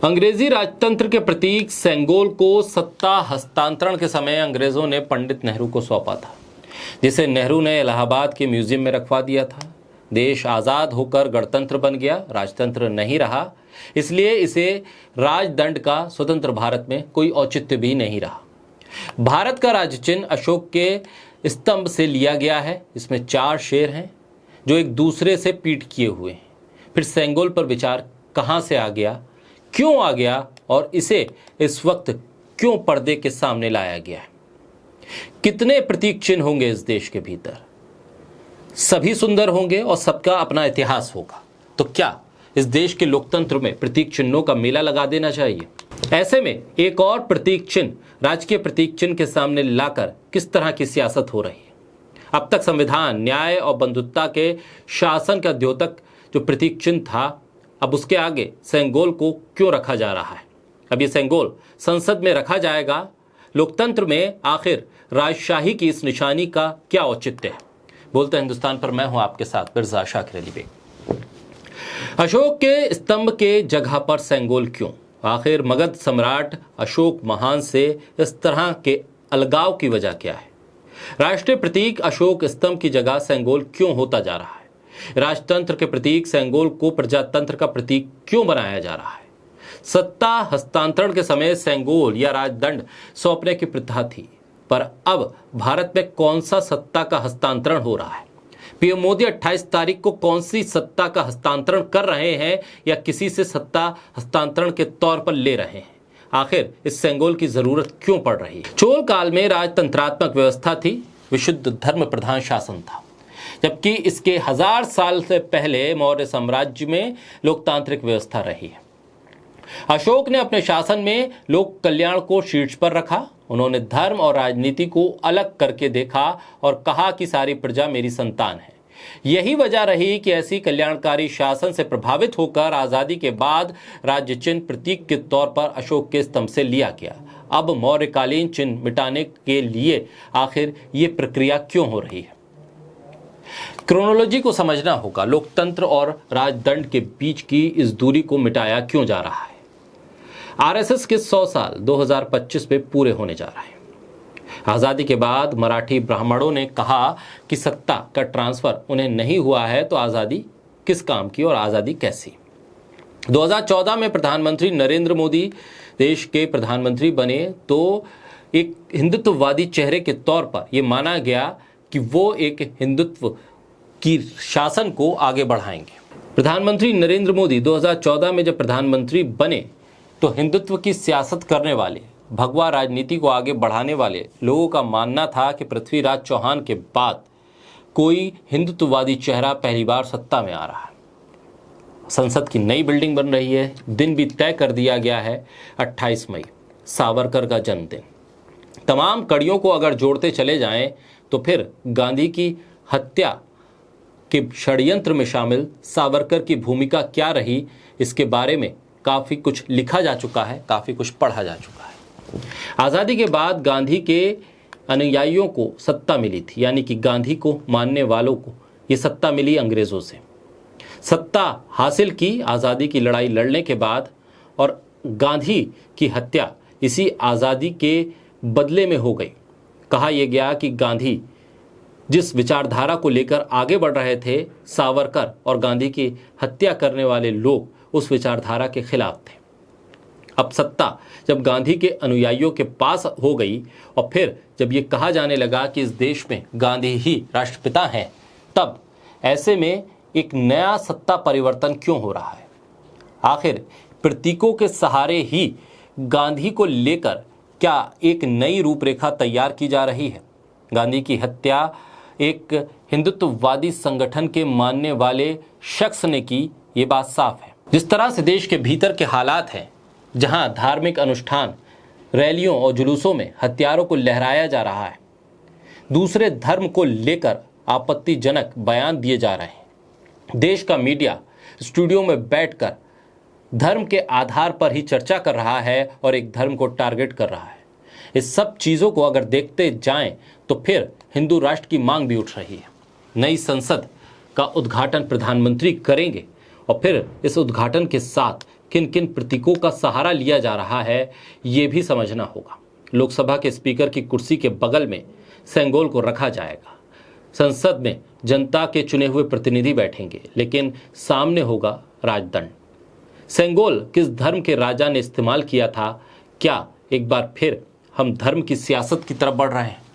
अंग्रेजी राजतंत्र के प्रतीक सेंगोल को सत्ता हस्तांतरण के समय अंग्रेजों ने पंडित नेहरू को सौंपा था, जिसे नेहरू ने इलाहाबाद के म्यूजियम में रखवा दिया था। देश आज़ाद होकर गणतंत्र बन गया, राजतंत्र नहीं रहा, इसलिए इसे राजदंड का स्वतंत्र भारत में कोई औचित्य भी नहीं रहा। भारत का राज्य चिन्ह अशोक के स्तंभ से लिया गया है। इसमें 4 शेर हैं जो एक दूसरे से पीठ किए हुए हैं। फिर सेंगोल पर विचार कहाँ से आ गया, क्यों आ गया और इसे इस वक्त क्यों पर्दे के सामने लाया गया है? कितने प्रतीक चिन्ह होंगे इस देश के भीतर? सभी सुंदर होंगे और सबका अपना इतिहास होगा। तो क्या इस देश के लोकतंत्र में प्रतीक चिन्हों का मेला लगा देना चाहिए? ऐसे में एक और प्रतीक चिन्ह, राजकीय प्रतीक चिन्ह के सामने लाकर किस तरह की सियासत हो रही है? अब तक संविधान, न्याय और बंधुत्ता के शासन का द्योतक जो प्रतीक चिन्ह था, अब उसके आगे सेंगोल को क्यों रखा जा रहा है? अब ये सेंगोल संसद में रखा जाएगा। लोकतंत्र में आखिर राजशाही की इस निशानी का क्या औचित्य है? बोलते हिंदुस्तान पर मैं हूं आपके साथ मिर्जा शाकिर अली बेग। अशोक के स्तंभ के जगह पर सेंगोल क्यों? आखिर मगध सम्राट अशोक महान से इस तरह के अलगाव की वजह क्या है? राष्ट्रीय प्रतीक अशोक स्तंभ की जगह सेंगोल क्यों होता जा रहा है? राजतंत्र के प्रतीक सेंगोल को प्रजातंत्र का प्रतीक क्यों बनाया जा रहा है? सत्ता हस्तांतरण के समय सेंगोल या राजदंड सौंपने की प्रथा थी, पर अब भारत में कौन सा सत्ता का हस्तांतरण हो रहा है? पीएम मोदी 28 तारीख को कौन सी सत्ता का हस्तांतरण कर रहे हैं या किसी से सत्ता हस्तांतरण के तौर पर ले रहे हैं? आखिर इस सेंगोल की जरूरत क्यों पड़ रही है? चोल काल में राजतंत्रात्मक व्यवस्था थी, विशुद्ध धर्म प्रधान शासन था, जबकि इसके 1000 साल से पहले मौर्य साम्राज्य में लोकतांत्रिक व्यवस्था रही है। अशोक ने अपने शासन में लोक कल्याण को शीर्ष पर रखा। उन्होंने धर्म और राजनीति को अलग करके देखा और कहा कि सारी प्रजा मेरी संतान है। यही वजह रही कि ऐसी कल्याणकारी शासन से प्रभावित होकर आजादी के बाद राज्य चिन्ह प्रतीक के तौर पर अशोक के स्तंभ से लिया गया। अब मौर्यकालीन चिन्ह मिटाने के लिए आखिर ये प्रक्रिया क्यों हो रही है? क्रोनोलॉजी को समझना होगा। लोकतंत्र और राजदंड के बीच की इस दूरी को मिटाया क्यों जा रहा है? आरएसएस के 100 साल 2025 में पूरे होने जा रहे हैं। आजादी के बाद मराठी ब्राह्मणों ने कहा कि सत्ता का ट्रांसफर उन्हें नहीं हुआ है, तो आजादी किस काम की और आजादी कैसी? 2014 में प्रधानमंत्री नरेंद्र मोदी देश के प्रधानमंत्री बने तो एक हिंदुत्ववादी चेहरे के तौर पर यह माना गया कि वो एक हिंदुत्व की शासन को आगे बढ़ाएंगे। प्रधानमंत्री नरेंद्र मोदी 2014 में जब प्रधानमंत्री बने तो हिंदुत्व की सियासत करने वाले, भगवा राजनीति को आगे बढ़ाने वाले लोगों का मानना था कि पृथ्वीराज चौहान के बाद कोई हिंदुत्ववादी चेहरा पहली बार सत्ता में आ रहा है। संसद की नई बिल्डिंग बन रही है। दिन भी तय कर दिया गया है 28 मई, सावरकर का जन्मदिन। तमाम कड़ियों को अगर जोड़ते चले जाएं तो फिर गांधी की हत्या के षड्यंत्र में शामिल सावरकर की भूमिका क्या रही, इसके बारे में काफ़ी कुछ लिखा जा चुका है, काफ़ी कुछ पढ़ा जा चुका है। आज़ादी के बाद गांधी के अनुयायियों को सत्ता मिली थी, यानी कि गांधी को मानने वालों को ये सत्ता मिली अंग्रेज़ों से। सत्ता हासिल की आज़ादी की लड़ाई लड़ने के बाद, और गांधी की हत्या इसी आज़ादी के बदले में हो गई। कहा यह गया कि गांधी जिस विचारधारा को लेकर आगे बढ़ रहे थे, सावरकर और गांधी की हत्या करने वाले लोग उस विचारधारा के खिलाफ थे। अब सत्ता जब गांधी के अनुयायियों के पास हो गई और फिर जब ये कहा जाने लगा कि इस देश में गांधी ही राष्ट्रपिता हैं, तब ऐसे में एक नया सत्ता परिवर्तन क्यों हो रहा है? आखिर प्रतीकों के सहारे ही गांधी को लेकर क्या एक नई रूपरेखा तैयार की जा रही है? गांधी की हत्या एक हिंदुत्ववादी संगठन के मानने वाले शख्स ने की, ये बात साफ है। जिस तरह से देश के भीतर के हालात हैं, जहां धार्मिक अनुष्ठान, रैलियों और जुलूसों में हथियारों को लहराया जा रहा है, दूसरे धर्म को लेकर आपत्तिजनक बयान दिए जा रहे हैं, देश का मीडिया स्टूडियो में बैठकर धर्म के आधार पर ही चर्चा कर रहा है और एक धर्म को टारगेट कर रहा है। इस सब चीज़ों को अगर देखते जाएं तो फिर हिंदू राष्ट्र की मांग भी उठ रही है। नई संसद का उद्घाटन प्रधानमंत्री करेंगे और फिर इस उद्घाटन के साथ किन किन प्रतीकों का सहारा लिया जा रहा है, ये भी समझना होगा। लोकसभा के स्पीकर की कुर्सी के बगल में सेंगोल को रखा जाएगा। संसद में जनता के चुने हुए प्रतिनिधि बैठेंगे, लेकिन सामने होगा राजदंड। सेंगोल किस धर्म के राजा ने इस्तेमाल किया था? क्या एक बार फिर हम धर्म की सियासत की तरफ बढ़ रहे हैं?